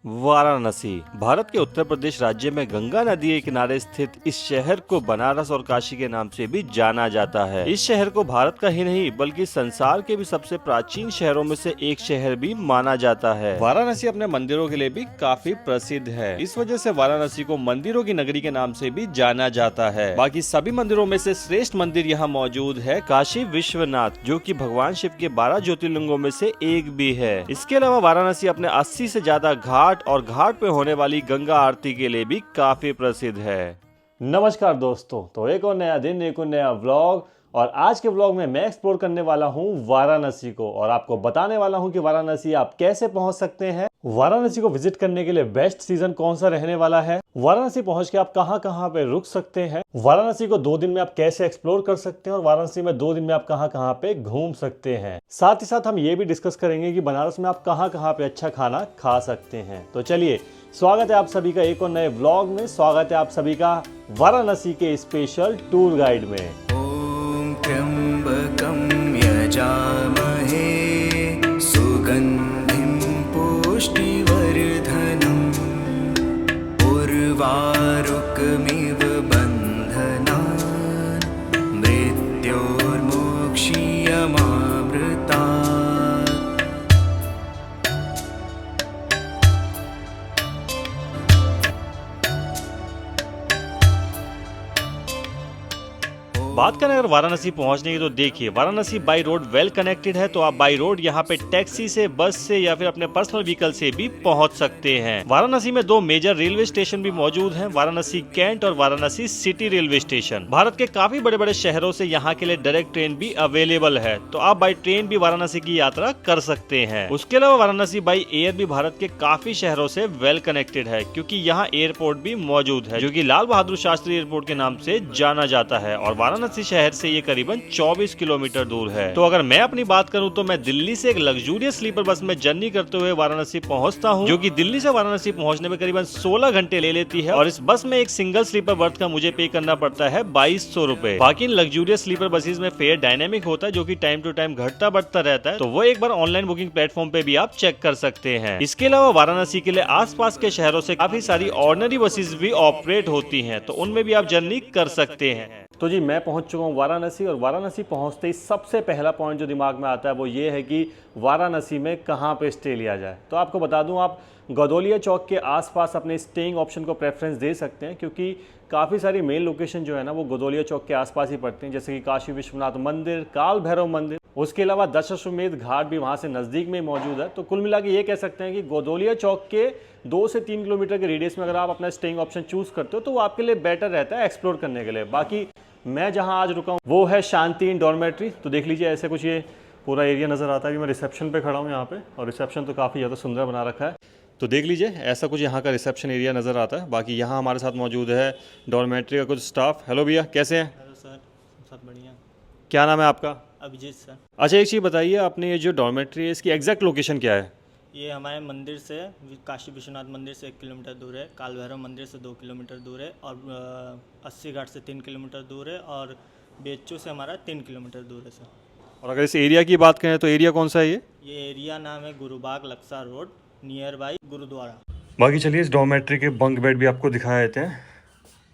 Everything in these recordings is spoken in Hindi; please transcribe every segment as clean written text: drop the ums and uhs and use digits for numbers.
वाराणसी भारत के उत्तर प्रदेश राज्य में गंगा नदी के किनारे स्थित इस शहर को बनारस और काशी के नाम से भी जाना जाता है। इस शहर को भारत का ही नहीं बल्कि संसार के भी सबसे प्राचीन शहरों में से एक शहर भी माना जाता है। वाराणसी अपने मंदिरों के लिए भी काफी प्रसिद्ध है। इस वजह से वाराणसी को मंदिरों की नगरी के नाम से भी जाना जाता है। बाकी सभी मंदिरों में से श्रेष्ठ मंदिर यहाँ मौजूद है काशी विश्वनाथ, जो कि भगवान शिव के 12 ज्योतिर्लिंगों में से एक भी है। इसके अलावा वाराणसी अपने 80 से ज्यादा घाट और घाट पे होने वाली गंगा आरती के लिए भी काफी प्रसिद्ध है। नमस्कार दोस्तों, तो एक और नया दिन, एक और नया व्लॉग। और आज के व्लॉग में मैं एक्सप्लोर करने वाला हूं वाराणसी को और आपको बताने वाला हूं कि वाराणसी आप कैसे पहुंच सकते हैं। वाराणसी को विजिट करने के लिए बेस्ट सीजन कौन सा रहने वाला है, वाराणसी पहुंच के आप कहां पे रुक सकते हैं, वाराणसी को 2 दिन में आप कैसे एक्सप्लोर कर सकते हैं और वाराणसी में 2 दिन में आप कहां पे घूम सकते हैं। साथ ही साथ हम ये भी डिस्कस करेंगे कि बनारस में आप कहां पे अच्छा खाना खा सकते हैं। तो चलिए, स्वागत है आप सभी का एक और नए व्लॉग में। स्वागत है आप सभी का वाराणसी के स्पेशल टूर गाइड में। ओम त्र्यंबकं यजामहे सुगंधिं पुष्टिवर्धनम् उर्वारुकमिव बन्धनान् मृत्योर्मोक्ष्यमामृतात्। बात करें अगर वाराणसी पहुंचने की, तो देखिए Varanasi by road well connected है। तो आप बाई रोड यहाँ पे टैक्सी से, बस से या फिर अपने पर्सनल व्हीकल से भी पहुंच सकते हैं। वाराणसी में 2 मेजर रेलवे स्टेशन भी मौजूद हैं, वाराणसी कैंट और Varanasi city railway station. Bharat के काफी बड़े बड़े शहरों से यहाँ के लिए डायरेक्ट ट्रेन भी अवेलेबल है, तो आप बाई ट्रेन भी वाराणसी की यात्रा कर सकते हैं। उसके अलावा वाराणसी बाई एयर भी भारत के काफी शहरों से वेल कनेक्टेड है, क्योंकि यहाँ एयरपोर्ट भी मौजूद है, जो कि लाल बहादुर शास्त्री एयरपोर्ट के नाम से जाना जाता है। और वाराणसी शहर से ये करीबन 24 किलोमीटर दूर है। तो अगर मैं अपनी बात करूं तो मैं दिल्ली से एक लग्जूरियस स्लीपर बस में जर्नी करते हुए वाराणसी पहुंचता हूं, जो कि दिल्ली से वाराणसी पहुंचने में करीबन 16 घंटे ले लेती है। और इस बस में एक सिंगल स्लीपर बर्थ का मुझे पे करना पड़ता है 2200 रुपए। बाकी लग्जूरियस स्लीपर बसेस में फेयर डायनेमिक होता है, जो कि टाइम टू टाइम घटता बढ़ता रहता है, तो वो एक बार ऑनलाइन बुकिंग प्लेटफॉर्म पे भी आप चेक कर सकते हैं। इसके अलावा वाराणसी के लिए आसपास के शहरों से काफी सारी ऑर्डिनरी बसेस भी ऑपरेट होती हैं, तो उनमें भी आप जर्नी कर सकते हैं। तो जी, मैं पहुंच चुका हूं वाराणसी और वाराणसी पहुंचते ही सबसे पहला पॉइंट जो दिमाग में आता है वो ये है कि वाराणसी में कहां पे स्टे लिया जाए। तो आपको बता दूं, आप गदोलिया चौक के आसपास अपने स्टेइंग ऑप्शन को प्रेफरेंस दे सकते हैं, क्योंकि काफ़ी सारी मेन लोकेशन जो है ना वो गदोलिया चौक के आसपास ही पड़ते हैं, जैसे कि काशी विश्वनाथ मंदिर, काल भैरव मंदिर, उसके अलावा दशाश्वमेध घाट भी वहाँ से नज़दीक में मौजूद है। तो कुल मिला के ये कह सकते हैं कि गदोलिया चौक के 2 से 3 किलोमीटर के रेडियस में अगर आप अपना स्टेइंग ऑप्शन चूज़ करते हो तो वो आपके लिए बेटर रहता है एक्सप्लोर करने के लिए। बाकी मैं जहां आज रुका हूं वो है शांति इन डॉर्मेट्री। तो देख लीजिए, ऐसे कुछ ये पूरा एरिया नज़र आता है। अभी मैं रिसेप्शन पे खड़ा हूं यहाँ पे, और रिसेप्शन तो काफ़ी ज़्यादा सुंदर बना रखा है। तो देख लीजिए, ऐसा कुछ यहाँ का रिसेप्शन एरिया नज़र आता है। बाकी यहाँ हमारे साथ मौजूद है डॉर्मेट्री का कुछ स्टाफ। हेलो भैया, कैसे हैं? हेलो सर, सब बढ़िया। क्या नाम है आपका? अभिजीत सर। अच्छा, एक चीज़ बताइए, आपने ये जो डॉर्मेट्री है इसकी एग्जैक्ट लोकेशन क्या है? ये हमारे मंदिर से, काशी विश्वनाथ मंदिर से 1 किलोमीटर दूर है, काल भैरव मंदिर से 2 किलोमीटर दूर है, और 80 घाट से 3 किलोमीटर दूर है, और बेच्चू से हमारा 3 किलोमीटर दूर है सर। और अगर इस एरिया की बात करें तो एरिया कौन सा है ये? ये एरिया नाम है Gurubagh लक्सा road, near by gurdwara. बाकी चलिए, इस डॉर्मेट्री के बंक बेड भी आपको दिखा देते हैं।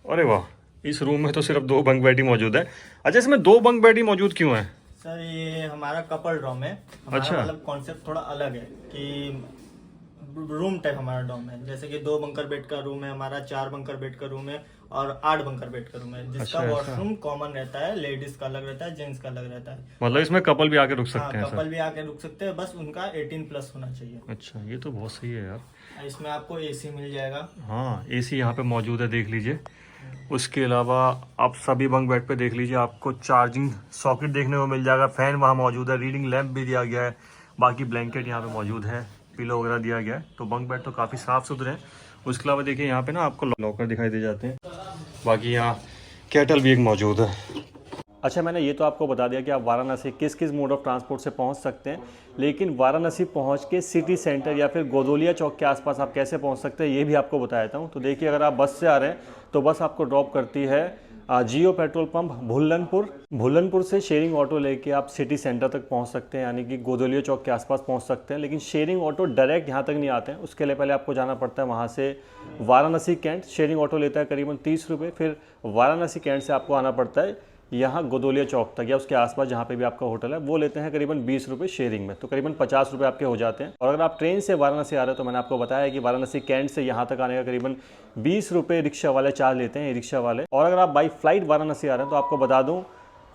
अरे वाह, इस रूम में तो सिर्फ 2 बंक बेड ही मौजूद है। अच्छा, इसमें 2 बंक बेड ही मौजूद क्यों है? सर ये हमारा कपल डॉर्म है। हमारा अच्छा। मतलब कॉन्सेप्ट थोड़ा अलग है कि रूम टाइप हमारा डॉर्म है, जैसे कि 2 बंकर बेड का रूम है हमारा, 4 बंकर बेड का रूम है, और 8 बंकर बेड का रूम है, जिसका अच्छा, वॉशरूम कॉमन रहता है। लेडीज का अलग रहता है, जेंट्स का अलग रहता है। मतलब इसमें कपल भी आके रुक हाँ, सकते हैं? कपल भी आके रुक सकते हैं, बस उनका 18+ होना चाहिए। अच्छा, ये तो बहुत सही है यार। इसमें आपको एसी मिल जाएगा। हाँ, एसी यहाँ पे मौजूद है, देख लीजिए। उसके अलावा आप सभी बंक बेड पे देख लीजिए, आपको चार्जिंग सॉकेट देखने को मिल जाएगा, फैन वहाँ मौजूद है, रीडिंग लैंप भी दिया गया है, बाकी ब्लैंकेट यहाँ पे मौजूद है, पिलो वगैरह दिया गया है। तो बंक बेड तो काफ़ी साफ़ सुथरे हैं। उसके अलावा देखिए, यहाँ पे ना आपको लॉकर दिखाई दे जाते हैं। बाकी यहाँ केटल भी एक मौजूद है। अच्छा, मैंने ये तो आपको बता दिया कि आप वाराणसी किस किस मोड ऑफ ट्रांसपोर्ट से पहुंच सकते हैं, लेकिन वाराणसी पहुंच के सिटी सेंटर या फिर गोदोलिया चौक के आसपास आप कैसे पहुंच सकते हैं ये भी आपको बताया था हूँ। तो देखिए, अगर आप बस से आ रहे हैं तो बस आपको ड्रॉप करती है जियो पेट्रोल पंप भुल्लनपुर से शेयरिंग ऑटो लेके आप सिटी सेंटर तक पहुंच सकते हैं, यानी कि गोदोलिया चौक के आसपास पहुंच सकते हैं। लेकिन शेयरिंग ऑटो डायरेक्ट यहां तक नहीं आते हैं, उसके लिए पहले आपको जाना पड़ता है वहां से वाराणसी कैंट। शेयरिंग ऑटो लेता है करीबन 30 रुपये, फिर वाराणसी कैंट से आपको आना पड़ता है यहाँ गोदोलिया चौक तक या उसके आसपास जहाँ पे भी आपका होटल है, वो लेते हैं करीबन 20 रुपये शेयरिंग में, तो करीबन 50 रुपये आपके हो जाते हैं। और अगर आप ट्रेन से वाराणसी आ रहे हो तो मैंने आपको बताया कि वाराणसी कैंट से यहाँ तक आने का करीबन 20 रुपये रिक्शा वाले चार्ज लेते हैं, रिक्शा वाले। और अगर आप बाई फ्लाइट वाराणसी आ रहे हैं तो आपको बता दूँ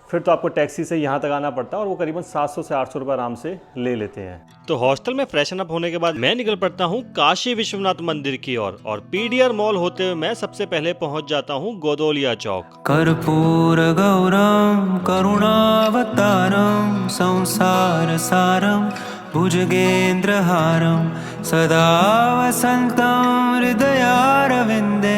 फिर तो आपको टैक्सी से यहाँ तक आना पड़ता है और वो करीबन 700 से 800 रुपये आराम से ले लेते हैं। तो हॉस्टल में फ्रेशन अप होने के बाद मैं निकल पड़ता हूँ काशी विश्वनाथ मंदिर की ओर और पीडीआर मॉल होते हुए मैं सबसे पहले पहुँच जाता हूँ गोदोलिया चौक। कर्पूर गौरम करुणावतारम संसार सारम भुजगेन्द्रहारम सदा वसन्तं हृदयारविन्दे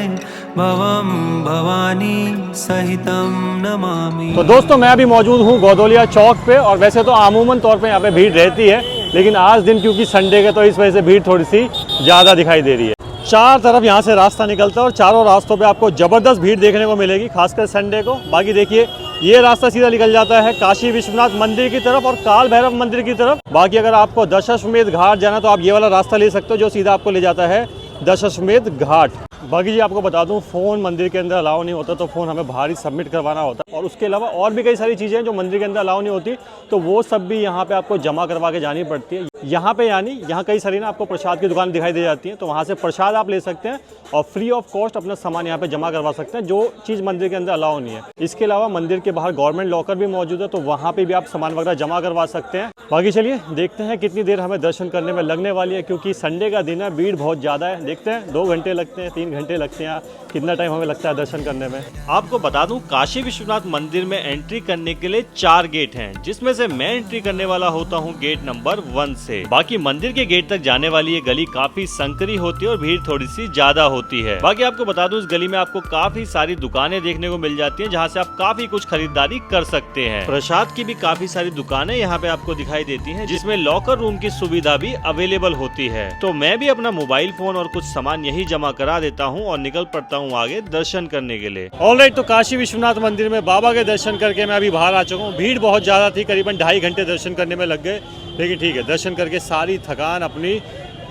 भवम भवानी सहितम नमामि। तो दोस्तों मैं अभी मौजूद हूँ गोदोलिया चौक पे और वैसे तो आमूमन तौर पे यहाँ पे भीड़ रहती है, लेकिन आज दिन क्योंकि संडे के तो इस वजह से भीड़ थोड़ी सी ज़्यादा दिखाई दे रही है। चार तरफ यहाँ से रास्ता निकलता है और चारों रास्तों पे आपको ज़बरदस्त भीड़ देखने को मिलेगी, खासकर संडे को। बाकी देखिए ये रास्ता सीधा निकल जाता है काशी विश्वनाथ मंदिर की तरफ और काल भैरव मंदिर की तरफ। बाकी अगर आपको दशाश्वमेध घाट जाना तो आप ये वाला रास्ता ले सकते हो जो सीधा आपको ले जाता है दशाश्वमेध घाट। बाकी जी आपको बता दूं फ़ोन मंदिर के अंदर अलाउ नहीं होता, तो फ़ोन हमें बाहर ही सबमिट करवाना होता है। और उसके अलावा और भी कई सारी चीज़ें हैं जो मंदिर के अंदर अलाउ नहीं होती, तो वो सब भी यहाँ पे आपको जमा करवा के जानी पड़ती है। यहाँ पे यानी यहाँ कई सारी ना आपको प्रसाद की दुकान दिखाई दे जाती है, तो वहाँ से प्रसाद आप ले सकते हैं और फ्री ऑफ कॉस्ट अपना सामान यहाँ पे जमा करवा सकते हैं, जो चीज़ मंदिर के अंदर अलाउ नहीं है। इसके अलावा मंदिर के बाहर गवर्नमेंट लॉकर भी मौजूद है, तो वहाँ पे भी आप सामान वगैरह जमा करवा सकते हैं। बाकी चलिए देखते हैं कितनी देर हमें दर्शन करने में लगने वाली है, क्योंकि संडे का दिन है, भीड़ बहुत ज़्यादा है। देखते हैं 2 घंटे लगते हैं, 3 घंटे लगते हैं, कितना टाइम हमें लगता है दर्शन करने में। आपको बता दूं काशी विश्वनाथ मंदिर में एंट्री करने के लिए 4 गेट हैं, जिसमें से मैं एंट्री करने वाला होता हूं गेट नंबर 1 से। बाकी मंदिर के गेट तक जाने वाली ये गली काफी संकरी होती है और भीड़ थोड़ी सी ज्यादा होती है। बाकी आपको बता दूं इस गली में आपको काफी सारी दुकानें देखने को मिल जाती हैं, जहां से आप काफी कुछ खरीदारी कर सकते हैं। प्रसाद की भी काफी सारी दुकानें यहाँ पे आपको दिखाई देती हैं, जिसमें लॉकर रूम की सुविधा भी अवेलेबल होती है। तो मैं भी अपना मोबाइल फोन और कुछ सामान यही जमा करा देता हूँ और निकल पड़ता हूँ आगे दर्शन करने के लिए। ऑलराइट, तो काशी विश्वनाथ मंदिर में बाबा के दर्शन करके मैं अभी बाहर आ चुका हूँ। भीड़ बहुत ज़्यादा थी, करीबन 2.5 घंटे दर्शन करने में लग गए, लेकिन ठीक है दर्शन करके सारी थकान अपनी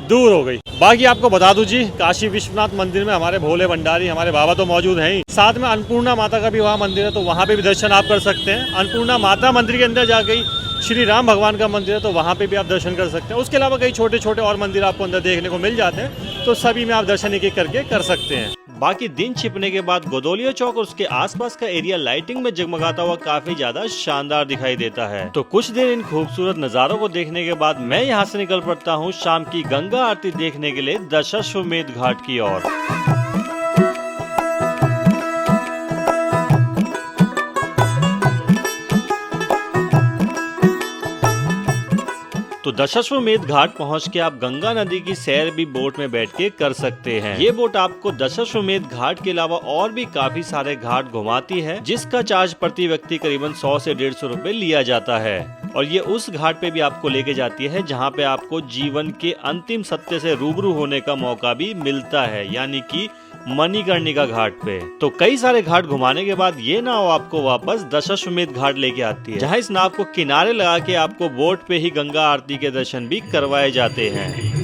दूर हो गई। बाकी आपको बता दूं जी काशी विश्वनाथ मंदिर में हमारे भोले भंडारी हमारे बाबा तो मौजूद हैं ही, साथ में अन्नपूर्णा माता का भी वहाँ मंदिर है, तो वहाँ पे भी दर्शन आप कर सकते हैं। अन्नपूर्णा माता मंदिर के अंदर जा गई, श्री राम भगवान का मंदिर है, तो वहाँ पे भी आप दर्शन कर सकते हैं। उसके अलावा कई छोटे छोटे और मंदिर आपको अंदर देखने को मिल जाते हैं, तो सभी में आप दर्शन एक एक करके कर सकते हैं। बाकी दिन छिपने के बाद गोदोलिया चौक और उसके आसपास का एरिया लाइटिंग में जगमगाता हुआ काफी ज्यादा शानदार दिखाई देता है। तो कुछ देर इन खूबसूरत नजारों को देखने के बाद मैं यहाँ से निकल पड़ता हूँ शाम की गंगा आरती देखने के लिए दशाश्वमेध घाट की ओर। तो दशाश्वमेध घाट पहुंच के आप गंगा नदी की सैर भी बोट में बैठ के कर सकते हैं। ये बोट आपको दशाश्वमेध घाट के अलावा और भी काफी सारे घाट घुमाती है, जिसका चार्ज प्रति व्यक्ति करीबन 100 से 150 रुपए लिया जाता है। और ये उस घाट पे भी आपको लेके जाती है जहाँ पे आपको जीवन के अंतिम सत्य से रूबरू होने का मौका भी मिलता है, यानी कि मणिकर्णिका घाट पे। तो कई सारे घाट घुमाने के बाद ये नाव आपको वापस दशाश्वमेध घाट लेके आती है, जहाँ इस नाव को किनारे लगा के आपको बोट पे ही गंगा आरती के दर्शन भी करवाए जाते हैं।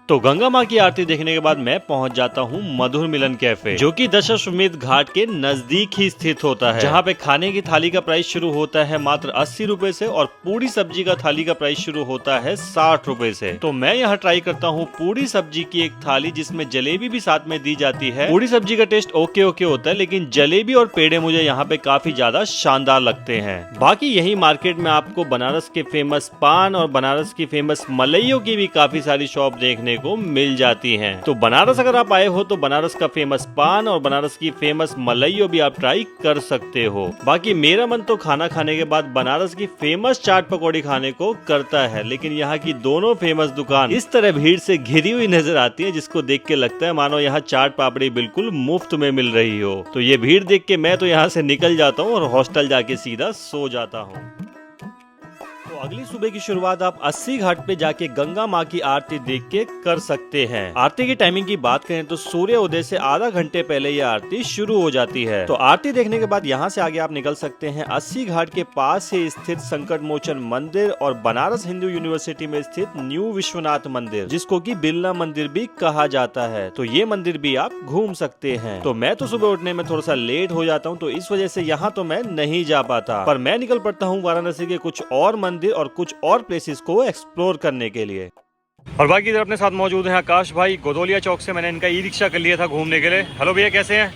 तो गंगा माँ की आरती देखने के बाद मैं पहुंच जाता हूं मधुर मिलन कैफे, जो कि दशाश्वमेध घाट के नजदीक ही स्थित होता है, जहां पे खाने की थाली का प्राइस शुरू होता है मात्र 80 रुपए से और पूरी सब्जी का थाली का प्राइस शुरू होता है 60 रुपए से। तो मैं यहाँ ट्राई करता हूँ पूरी सब्जी की एक थाली, जिसमें जलेबी भी साथ में दी जाती है। पूरी सब्जी का टेस्ट ओके होता है, लेकिन जलेबी और पेड़े मुझे यहाँ पे काफी ज्यादा शानदार लगते हैं। बाकी यही मार्केट में आपको बनारस के फेमस पान और बनारस की फेमस मलइयों की भी काफी सारी शॉप देखने को मिल जाती हैं। तो बनारस अगर आप आए हो तो बनारस का फेमस पान और बनारस की फेमस मलइयों भी आप ट्राई कर सकते हो। बाकी मेरा मन तो खाना खाने के बाद बनारस की फेमस चाट पकौड़ी खाने को करता है, लेकिन यहाँ की दोनों फेमस दुकान इस तरह भीड़ से घिरी हुई नजर आती है, जिसको देख के लगता है मानो यहाँ चाट पापड़ी बिल्कुल मुफ्त में मिल रही हो। तो ये भीड़ देख के मैं तो यहाँ से निकल जाता हूँ और हॉस्टल जाके सीधा सो जाता हूँ। तो अगली सुबह की शुरुआत आप 80 घाट पे जाके गंगा माँ की आरती देख के कर सकते हैं। आरती की टाइमिंग की बात करें तो सूर्य उदय से आधा घंटे पहले ये आरती शुरू हो जाती है। तो आरती देखने के बाद यहाँ से आगे आप निकल सकते हैं 80 घाट के पास ही स्थित संकट मोचन मंदिर और बनारस हिंदू यूनिवर्सिटी में स्थित न्यू विश्वनाथ मंदिर, जिसको की बिरला मंदिर भी कहा जाता है। तो ये मंदिर भी आप घूम सकते हैं। तो मैं तो सुबह उठने में थोड़ा सा लेट हो जाता हूँ, तो इस वजह से यहाँ तो मैं नहीं जा पाता, पर मैं निकल पड़ता हूँ वाराणसी के कुछ और मंदिर और कुछ और प्लेसेस को एक्सप्लोर करने के लिए। और बाकी इधर अपने साथ मौजूद हैं आकाश भाई। गोदोलिया चौक से मैंने इनका ई रिक्शा कर लिया था घूमने के लिए। हेलो भैया, कैसे हैं?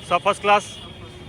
सब फर्स्ट क्लास।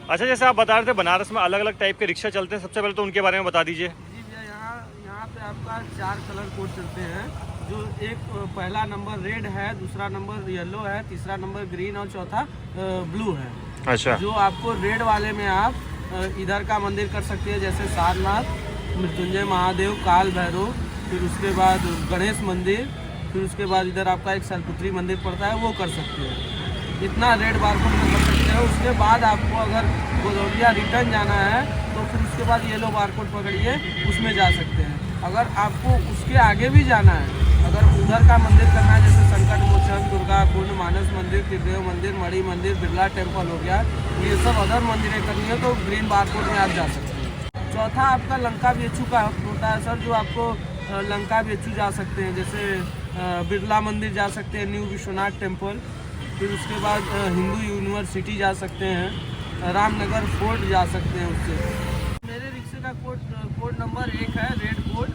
अच्छा, जैसे आप बता रहे थे बनारस में अलग अलग टाइप के रिक्शा चलते हैं, सबसे पहले तो उनके बारे में बता दीजिए। जी भैया, यहाँ पे आपका 4 कलर कोड चलते हैं। जो एक पहला नंबर रेड है, दूसरा नंबर येलो है, तीसरा नंबर ग्रीन और चौथा ब्लू है। अच्छा, जो आपको रेड वाले में आप इधर का मंदिर कर सकते हैं, जैसे सारनाथ, मृत्युंजय महादेव, काल भैरव, फिर उसके बाद गणेश मंदिर, फिर उसके बाद इधर आपका एक सरपुत्री मंदिर पड़ता है, वो कर सकते हैं। इतना रेड बारकोड में कर सकते हैं। उसके बाद आपको अगर गोदौलिया रिटर्न जाना है तो फिर उसके बाद येलो बारकोड पकड़िए, उसमें जा सकते हैं। अगर आपको उसके आगे भी जाना है, अगर उधर का मंदिर करना है, जैसे संकट मोचन, दुर्गा कुंड, मानस मंदिर, त्रिदेव मंदिर, मणि मंदिर, बिरला टेम्पल हो गया, ये सब अदर मंदिरें करनी है तो ग्रीन बारकोड में आप जा सकते हैं। चौथा आपका लंका बेचू का होता है सर, जो आपको लंका बेचू जा सकते हैं, जैसे बिरला मंदिर जा सकते हैं, न्यू विश्वनाथ टेम्पल, फिर उसके बाद हिंदू यूनिवर्सिटी जा सकते हैं, रामनगर फोर्ट जा सकते हैं। उससे मेरे रिक्शे का कोड नंबर 1 है, रेड कोड,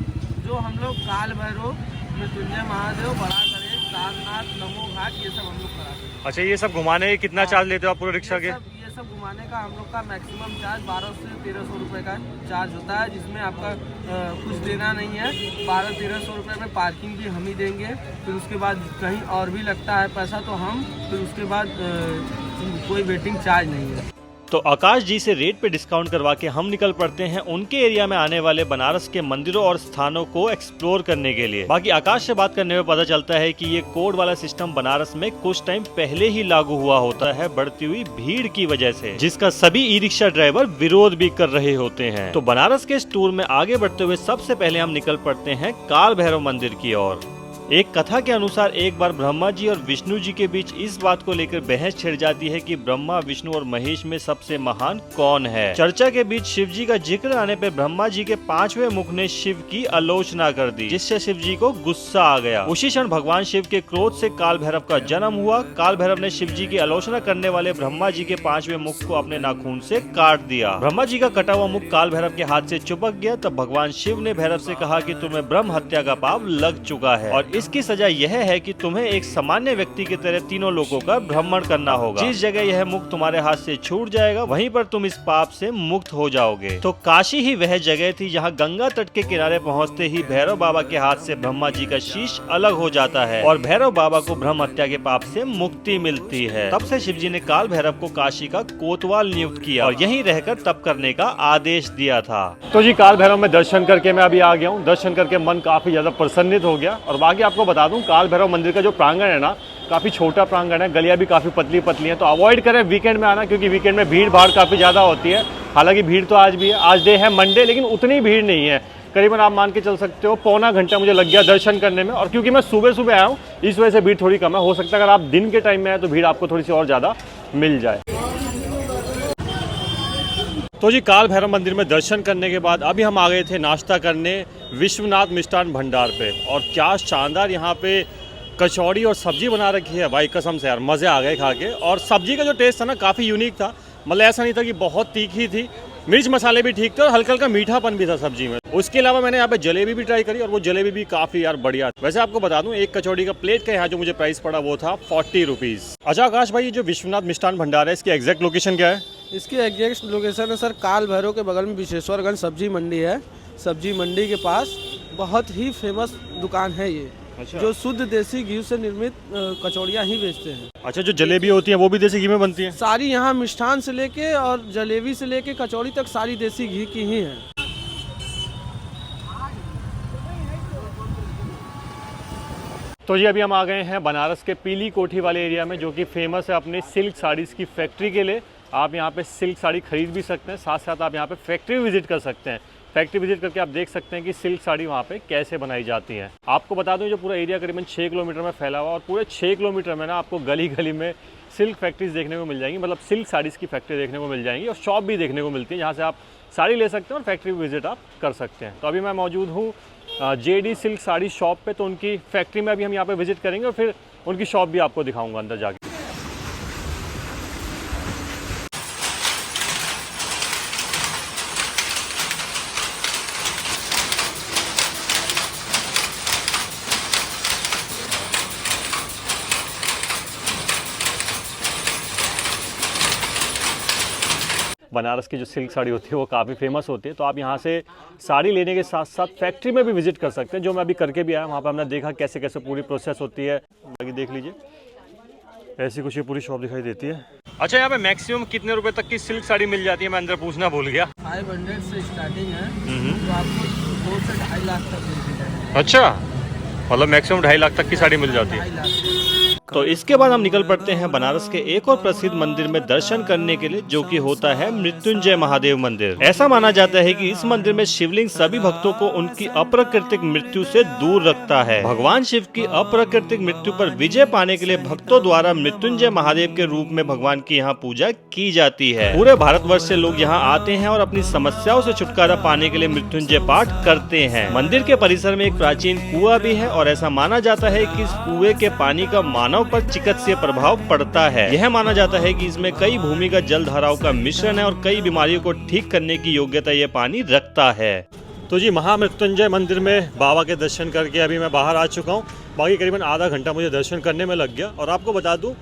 जो हम लोग काल भैरव, मृत्युंजय महादेव, बड़ा गणेश, सारनाथ, नमो घाट, ये सब हम लोग कराते हैं। अच्छा, ये सब घुमाने के कितना चार्ज लेते हो आप पूरे रिक्शा के? ये सब घुमाने का हम लोग का मैक्सिमम चार्ज 1200 से 1300 रुपये का चार्ज होता है, जिसमें आपका कुछ देना नहीं है। 1200-1300 रुपये में पार्किंग भी हम ही देंगे। फिर उसके बाद कहीं और भी लगता है पैसा तो हम, फिर उसके बाद कोई वेटिंग चार्ज नहीं है। तो आकाश जी से रेट पे डिस्काउंट करवा के हम निकल पड़ते हैं उनके एरिया में आने वाले बनारस के मंदिरों और स्थानों को एक्सप्लोर करने के लिए। बाकी आकाश से बात करने में पता चलता है कि ये कोड वाला सिस्टम बनारस में कुछ टाइम पहले ही लागू हुआ होता है, बढ़ती हुई भीड़ की वजह से, जिसका सभी ई रिक्शा ड्राइवर विरोध भी कर रहे होते हैं। तो बनारस के इस टूर में आगे बढ़ते हुए सबसे पहले हम निकल पड़ते हैं काल भैरव मंदिर की ओर। एक कथा के अनुसार एक बार ब्रह्मा जी और विष्णु जी के बीच इस बात को लेकर बहस छिड़ जाती है कि ब्रह्मा, विष्णु और महेश में सबसे महान कौन है। चर्चा के बीच शिव जी का जिक्र आने पर ब्रह्मा जी के 5वें मुख ने शिव की आलोचना कर दी, जिससे शिव जी को गुस्सा आ गया। उसी क्षण भगवान शिव के क्रोध से काल भैरव का जन्म हुआ। काल भैरव ने शिव जी की आलोचना करने वाले ब्रह्मा जी के 5वें मुख को अपने नाखून से काट दिया। ब्रह्मा जी का कटा हुआ मुख काल भैरव के हाथ से चिपक गया। तब भगवान शिव ने भैरव से कहा कि तुम्हें ब्रह्म हत्या का पाप लग चुका है और इसकी सजा यह है कि तुम्हें एक सामान्य व्यक्ति की तरह तीनों लोगों का भ्रमण करना होगा। जिस जगह यह मुख तुम्हारे हाथ से छूट जाएगा, वहीं पर तुम इस पाप से मुक्त हो जाओगे। तो काशी ही वह जगह थी जहां गंगा तट के किनारे पहुंचते ही भैरव बाबा के हाथ से ब्रह्मा जी का शीश अलग हो जाता है और भैरव बाबा को ब्रह्म हत्या के पाप से मुक्ति मिलती है। तब से शिव जी ने काल भैरव को काशी का कोतवाल नियुक्त किया और यहीं रहकर तप करने का आदेश दिया था। तो जी काल भैरव में दर्शन करके मैं अभी आ गया हूँ। दर्शन करके मन काफ़ी ज़्यादा प्रसन्नित हो गया। और बाकी आपको बता दूँ, काल भैरव मंदिर का जो प्रांगण है ना, काफ़ी छोटा प्रांगण है, गलियाँ भी काफ़ी पतली पतली हैं। तो अवॉइड करें वीकेंड में आना, क्योंकि वीकेंड में भीड़ भाड़ काफ़ी ज़्यादा होती है। हालांकि भीड़ तो आज भी है, आज डे है मंडे, लेकिन उतनी भीड़ नहीं है। करीबन आप मान के चल सकते हो पौना घंटा मुझे लग गया दर्शन करने में। और क्योंकि मैं सुबह सुबह आया हूँ, इस वजह से भीड़ थोड़ी कम है। हो सकता है अगर आप दिन के टाइम में आए तो भीड़ आपको थोड़ी सी और ज़्यादा मिल जाए। तो जी काल भैरव मंदिर में दर्शन करने के बाद अभी हम आ गए थे नाश्ता करने विश्वनाथ मिष्ठान भंडार पे। और क्या शानदार यहाँ पे कचौड़ी और सब्जी बना रखी है भाई, कसम से यार मज़े आ गए खा के। और सब्जी का जो टेस्ट था ना काफ़ी यूनिक था, मतलब ऐसा नहीं था कि बहुत तीखी थी, मिर्च मसाले भी ठीक थे और हल्का हल्का मीठापन भी था सब्जी में। उसके अलावा मैंने यहाँ पे जलेबी भी ट्राई करी और वो जलेबी भी काफ़ी यार बढ़िया। वैसे आपको बता दूं एक कचौड़ी का प्लेट का यहाँ जो मुझे प्राइस पड़ा वो था 40 रुपीज़। अच्छा आकाश भाई, ये जो विश्वनाथ मिष्ठान भंडार है इसकी एग्जैक्ट लोकेशन क्या है? इसकी एग्जैक्ट लोकेशन है सर काल भैरव के बगल में विश्वेश्वरगंज सब्जी मंडी है। सब्जी मंडी के पास बहुत ही फेमस दुकान है ये। अच्छा। जो शुद्ध देसी घी से निर्मित कचौड़ियाँ ही बेचते हैं। अच्छा, जो जलेबी होती है वो भी देसी घी में बनती है? सारी यहाँ मिष्ठान से लेके और जलेबी से लेके कचौड़ी तक सारी देसी घी की ही है। तो जी अभी हम आ गए हैं बनारस के पीली कोठी वाले एरिया में, जो कि फेमस है अपने सिल्क साड़ीज़ की फैक्ट्री के लिए। आप यहाँ पे सिल्क साड़ी खरीद भी सकते हैं, साथ साथ आप यहाँ पे फैक्ट्री विजिट कर सकते हैं। फैक्ट्री विजिट करके आप देख सकते हैं कि सिल्क साड़ी वहाँ पे कैसे बनाई जाती है। आपको बता दूं जो पूरा एरिया करीबन 6 किलोमीटर में फैला हुआ, और पूरे 6 किलोमीटर में ना आपको गली गली में सिल्क फैक्ट्रीज देखने को मिल जाएंगी, मतलब सिल्क साड़ीज़ की फैक्ट्री देखने को मिल जाएंगी और शॉप भी देखने को मिलती है जहाँ से आप साड़ी ले सकते हैं और फैक्ट्री विजिट आप कर सकते हैं। तो अभी मैं मौजूद हूँ JD सिल्क साड़ी शॉप पे, तो उनकी फैक्ट्री में अभी हम यहाँ पे विजिट करेंगे और फिर उनकी शॉप भी आपको दिखाऊंगा अंदर जाके। बनारस की जो सिल्क साड़ी होती है वो काफ़ी फेमस होती है, तो आप यहाँ से साड़ी लेने के साथ साथ फैक्ट्री में भी विजिट कर सकते हैं, जो मैं अभी करके भी आया। वहाँ पर हमने देखा कैसे कैसे पूरी प्रोसेस होती है। बाकी देख लीजिए, ऐसी कुछ ये पूरी शॉप दिखाई देती है। अच्छा, यहाँ पे मैक्सिमम कितने रुपए तक की सिल्क साड़ी मिल जाती है? मैं अंदर पूछना भूल गया। 500 से स्टार्टिंग है, तो आपको 2 से 2.5 लाख तक मिल जाएगा। अच्छा, मतलब मैक्सिमम 2.5 लाख तक की साड़ी मिल जाती है। 2.5 लाख। तो इसके बाद हम निकल पड़ते हैं बनारस के एक और प्रसिद्ध मंदिर में दर्शन करने के लिए, जो कि होता है मृत्युंजय महादेव मंदिर। ऐसा माना जाता है कि इस मंदिर में शिवलिंग सभी भक्तों को उनकी अप्राकृतिक मृत्यु से दूर रखता है। भगवान शिव की अप्राकृतिक मृत्यु पर विजय पाने के लिए भक्तों द्वारा मृत्युंजय महादेव के रूप में भगवान की यहाँ पूजा की जाती है। पूरे भारतवर्ष से लोग यहाँ आते हैं और अपनी समस्याओं से छुटकारा पाने के लिए मृत्युंजय पाठ करते हैं। मंदिर के परिसर में एक प्राचीन कुआं भी है और ऐसा माना जाता है कि इस कुएं के पानी का मानव पर चिकित्सीय प्रभाव पड़ता है। यह माना जाता है कि इसमें कई भूमिगत जल धाराओं का मिश्रण है और कई बीमारियों को ठीक करने की योग्यता यह पानी रखता है। तो जी महामृत्युंजय मंदिर में बाबा के दर्शन करके अभी मैं बाहर आ चुका हूँ। बाकी करीबन आधा घंटा मुझे दर्शन करने में लग गया। और आपको बता दूँ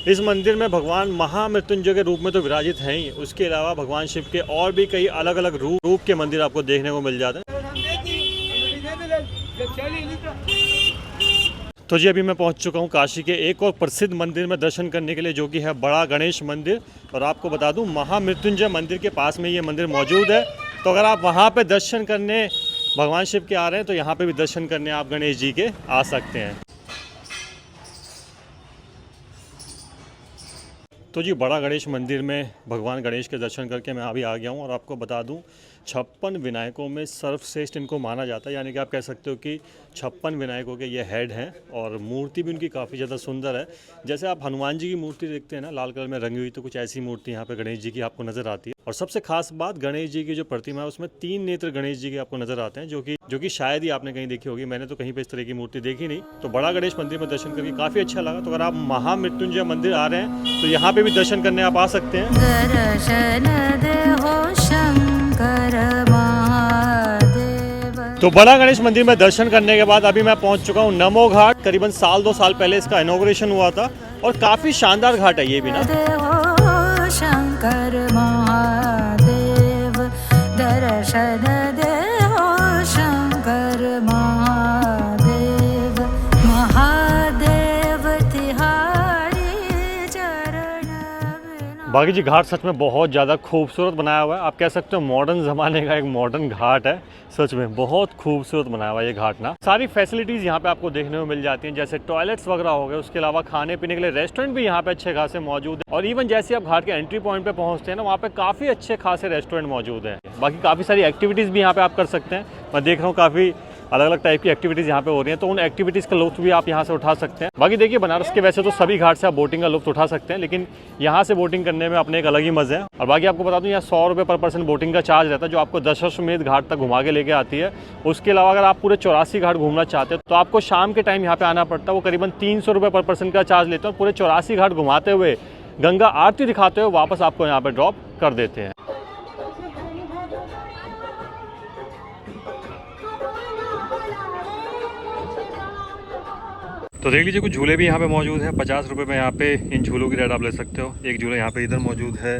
इस मंदिर में भगवान महामृत्युंजय के रूप में तो विराजित हैं ही, उसके अलावा भगवान शिव के और भी कई अलग अलग रूप के मंदिर आपको देखने को मिल जाते हैं। तो जी अभी मैं पहुंच चुका हूं काशी के एक और प्रसिद्ध मंदिर में दर्शन करने के लिए, जो कि है बड़ा गणेश मंदिर। और आपको बता दूं महामृत्युंजय मंदिर के पास में ये मंदिर मौजूद है। तो अगर आप वहां पे दर्शन करने भगवान शिव के आ रहे हैं तो यहाँ पे भी दर्शन करने आप गणेश जी के आ सकते हैं। तो जी बड़ा गणेश मंदिर में भगवान गणेश के दर्शन करके मैं अभी आ गया हूँ। और आपको बता दूँ 56 विनायकों में सर्वश्रेष्ठ इनको माना जाता है, यानी कि आप कह सकते हो कि 56 विनायकों के ये हेड हैं। और मूर्ति भी उनकी काफ़ी ज़्यादा सुंदर है। जैसे आप हनुमान जी की मूर्ति देखते हैं ना लाल कलर में रंगी हुई, तो कुछ ऐसी मूर्ति यहाँ पे गणेश जी की आपको नज़र आती है। और सबसे खास बात, गणेश जी की जो प्रतिमा है उसमें 3 नेत्र गणेश जी के आपको नज़र आते हैं, जो कि शायद ही आपने कहीं देखी होगी। मैंने तो कहीं पर इस तरह की मूर्ति देखी नहीं। तो बड़ा गणेश मंदिर में दर्शन करके काफ़ी अच्छा लगा। तो अगर आप महामृत्युंजय मंदिर आ रहे हैं तो यहाँ पर भी दर्शन करने आप आ सकते हैं। तो बड़ा गणेश मंदिर में दर्शन करने के बाद अभी मैं पहुंच चुका हूं नमो घाट। करीबन 2 साल पहले इसका इनॉग्रेशन हुआ था और काफ़ी शानदार घाट है ये भी ना। शंकर महादेव दर्शन देहो, शंकर महादेव महादेव तिहारी चरण बिना। बाकी जी घाट सच में बहुत ज़्यादा खूबसूरत बनाया हुआ है। आप कह सकते हो मॉडर्न ज़माने का एक मॉडर्न घाट है। सच में बहुत खूबसूरत बनाया हुआ है ये घाट ना। सारी फैसिलिटीज़ यहाँ पे आपको देखने को मिल जाती हैं, जैसे टॉयलेट्स वगैरह हो गए। उसके अलावा खाने पीने के लिए रेस्टोरेंट भी यहाँ पे अच्छे खासे मौजूद है। और इवन जैसे आप घाट के एंट्री पॉइंट पे पहुँचते हैं ना, वहाँ पे काफ़ी अच्छे खासे रेस्टोरेंट मौजूद हैं। बाकी काफ़ी सारी एक्टिविटीज़ भी यहाँ पे आप कर सकते हैं। मैं देख रहा हूँ काफ़ी अलग अलग टाइप की एक्टिविटीज़ यहाँ पे हो रही हैं, तो उन एक्टिविटीज़ का लुत्फ भी आप यहाँ से उठा सकते हैं। बाकी देखिए बनारस के वैसे तो सभी घाट से आप बोटिंग का लुत्फ उठा सकते हैं, लेकिन यहाँ से बोटिंग करने में अपने एक अलग ही मज़े हैं। और बाकी आपको बता दूँ यहाँ 100 रुपये पर पर्सन बोटिंग का चार्ज रहता है, जो आपको दशाश्वमेध घाट तक घुमा के लेके आती है। उसके अलावा अगर आप पूरे 84 घाट घूमना चाहते हैं तो आपको शाम के टाइम यहाँ पे आना पड़ता है। वो करीबन 300 रुपये पर पर्सन का चार्ज लेते हैं, पूरे 84 घाट घुमाते हुए गंगा आरती दिखाते हुए वापस आपको यहाँ पे ड्रॉप कर देते हैं। तो देख लीजिए कुछ झूले भी यहाँ पे मौजूद हैं। 50 रुपये में यहाँ पे इन झूलों की राइड आप ले सकते हो। एक झूला यहाँ पे इधर मौजूद है,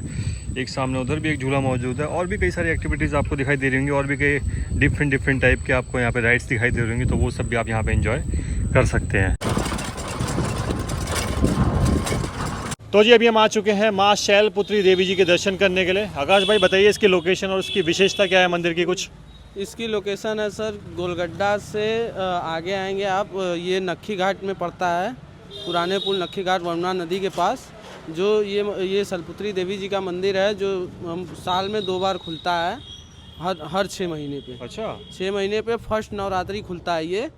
एक सामने उधर भी एक झूला मौजूद है, और भी कई सारी एक्टिविटीज़ आपको दिखाई दे रही होंगी, और भी कई डिफरेंट टाइप के आपको यहाँ पे राइड्स दिखाई दे रही होंगी, तो वो सब भी आप यहाँ पे एंजॉय कर सकते हैं। तो जी अभी हम आ चुके हैं माँ शैलपुत्री देवी जी के दर्शन करने के लिए। आकाश भाई बताइए इसकी लोकेशन और इसकी विशेषता क्या है मंदिर की कुछ? इसकी लोकेशन है सर गोलगड्डा से आगे आएंगे आप, ये नक्खी घाट में पड़ता है, पुराने पुल नक्खी घाट वमुना नदी के पास। जो ये शैलपुत्री देवी जी का मंदिर है, जो साल में 2 बार खुलता है, हर 6 महीने पे। अच्छा, 6 महीने पे फर्स्ट नवरात्रि खुलता है ये।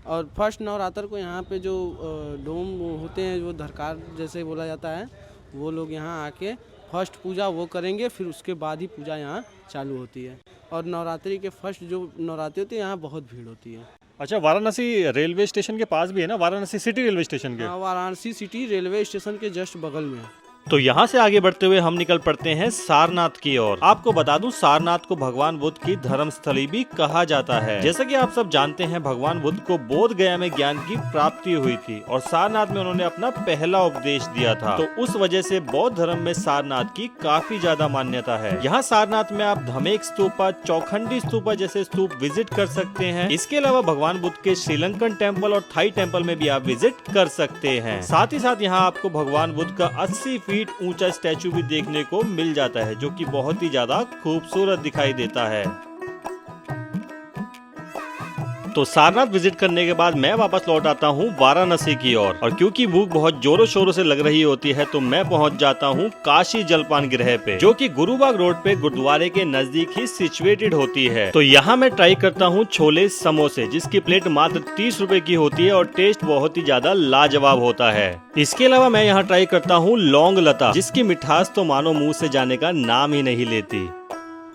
और फर्स्ट नवरात्र को यहाँ पे जो डोम होते हैं, जो धरकार जैसे बोला जाता है, वो लोग यहाँ आके फर्स्ट पूजा वो करेंगे, फिर उसके बाद ही पूजा यहाँ चालू होती है। और नवरात्रि के फर्स्ट जो नवरात्रि होती है, यहाँ बहुत भीड़ होती है। अच्छा, वाराणसी रेलवे स्टेशन के पास भी है ना, वाराणसी सिटी रेलवे स्टेशन के? हाँ, वाराणसी सिटी रेलवे स्टेशन के जस्ट बगल में है। तो यहाँ से आगे बढ़ते हुए हम निकल पड़ते हैं सारनाथ की ओर। आपको बता दूं सारनाथ को भगवान बुद्ध की धर्मस्थली भी कहा जाता है। जैसा कि आप सब जानते हैं भगवान बुद्ध को बोध गया में ज्ञान की प्राप्ति हुई थी और सारनाथ में उन्होंने अपना पहला उपदेश दिया था। तो उस वजह से बौद्ध धर्म में सारनाथ की काफी ज्यादा मान्यता है। यहाँ सारनाथ में आप धमेक स्तूपा, चौखंडी स्तूपा जैसे स्तूप विजिट कर सकते हैं। इसके अलावा भगवान बुद्ध के श्रीलंकन टेम्पल और थाई टेम्पल में भी आप विजिट कर सकते हैं। साथ ही साथ यहाँ आपको भगवान बुद्ध का 80 फीट ऊंचा स्टैचू भी देखने को मिल जाता है, जो कि बहुत ही ज्यादा खूबसूरत दिखाई देता है। तो सारनाथ विजिट करने के बाद मैं वापस लौट आता हूँ वाराणसी की ओर। और क्योंकि भूख बहुत जोरों शोरों से लग रही होती है, तो मैं पहुँच जाता हूँ काशी जलपान गृह पे, जो कि गुरुबाग रोड पे गुरुद्वारे के नजदीक ही सिचुएटेड होती है। तो यहाँ मैं ट्राई करता हूँ छोले समोसे, जिसकी प्लेट मात्र 30 रुपए की होती है और टेस्ट बहुत ही ज्यादा लाजवाब होता है। इसके अलावा मैं यहाँ ट्राई करता हूँ लौंग लता, जिसकी मिठास तो मानो मुँह से जाने का नाम ही नहीं लेती।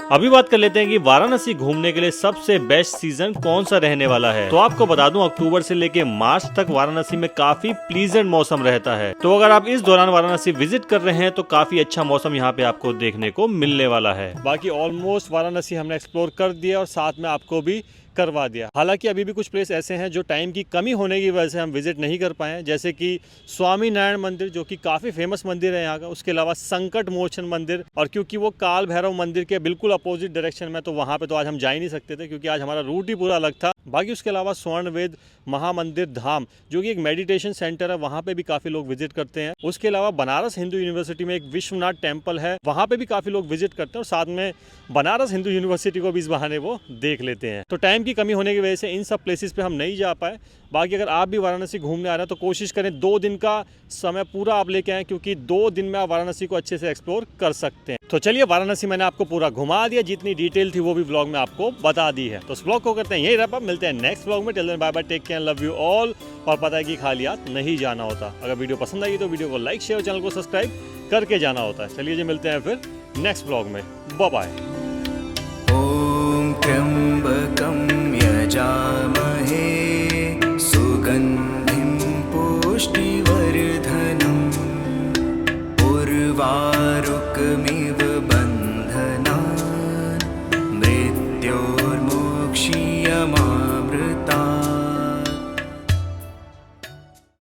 अभी बात कर लेते हैं कि वाराणसी घूमने के लिए सबसे बेस्ट सीजन कौन सा रहने वाला है। तो आपको बता दूं अक्टूबर से लेके मार्च तक वाराणसी में काफी प्लीजेंट मौसम रहता है। तो अगर आप इस दौरान वाराणसी विजिट कर रहे हैं तो काफी अच्छा मौसम यहाँ पे आपको देखने को मिलने वाला है। बाकी ऑलमोस्ट वाराणसी हमने एक्सप्लोर कर दिया और साथ में आपको भी करवा दिया। हालांकि अभी भी कुछ प्लेस ऐसे हैं जो टाइम की कमी होने की वजह से हम विजिट नहीं कर पाए हैं, जैसे कि स्वामी नारायण मंदिर, जो कि काफ़ी फेमस मंदिर है यहाँ का। उसके अलावा संकट मोचन मंदिर, और क्योंकि वो काल भैरव मंदिर के बिल्कुल अपोजिट डायरेक्शन में, तो वहाँ पे तो आज हम जा ही नहीं सकते थे, क्योंकि आज हमारा रूट ही पूरा अलग था। बाकी उसके अलावा स्वर्णवेद महामंदिर धाम, जो कि एक मेडिटेशन सेंटर है, वहाँ पे भी काफ़ी लोग विजिट करते हैं। उसके अलावा बनारस हिंदू यूनिवर्सिटी में एक विश्वनाथ टेम्पल है, वहाँ पे भी काफ़ी लोग विजिट करते हैं, और साथ में बनारस हिंदू यूनिवर्सिटी को भी इस बहाने वो देख लेते हैं। तो टाइम की कमी होने की वजह से इन सब प्लेसेस पे हम नहीं जा पाए। बाकी अगर आप भी वाराणसी घूमने आ रहे हैं तो कोशिश करें 2 दिन का समय पूरा आप लेके आएँ, क्योंकि 2 दिन में आप वाराणसी को अच्छे से एक्सप्लोर कर सकते हैं। तो चलिए, वाराणसी मैंने आपको पूरा घुमा दिया, जितनी डिटेल थी वो भी ब्लॉग में आपको बता दी है। तो इस ब्लॉग को करते हैं यही रैप अप, मिलते हैं नेक्स्ट ब्लॉग में। Till then bye bye, take care, love you all. और पता है कि खाली हाथ नहीं जाना होता। अगर वीडियो पसंद आई तो वीडियो को लाइक, शेयर, चैनल को सब्सक्राइब करके जाना होता है। चलिए जी, मिलते हैं फिर नेक्स्ट ब्लॉग में। Bye bye. ॐ त्र्यम्बकं यजामहे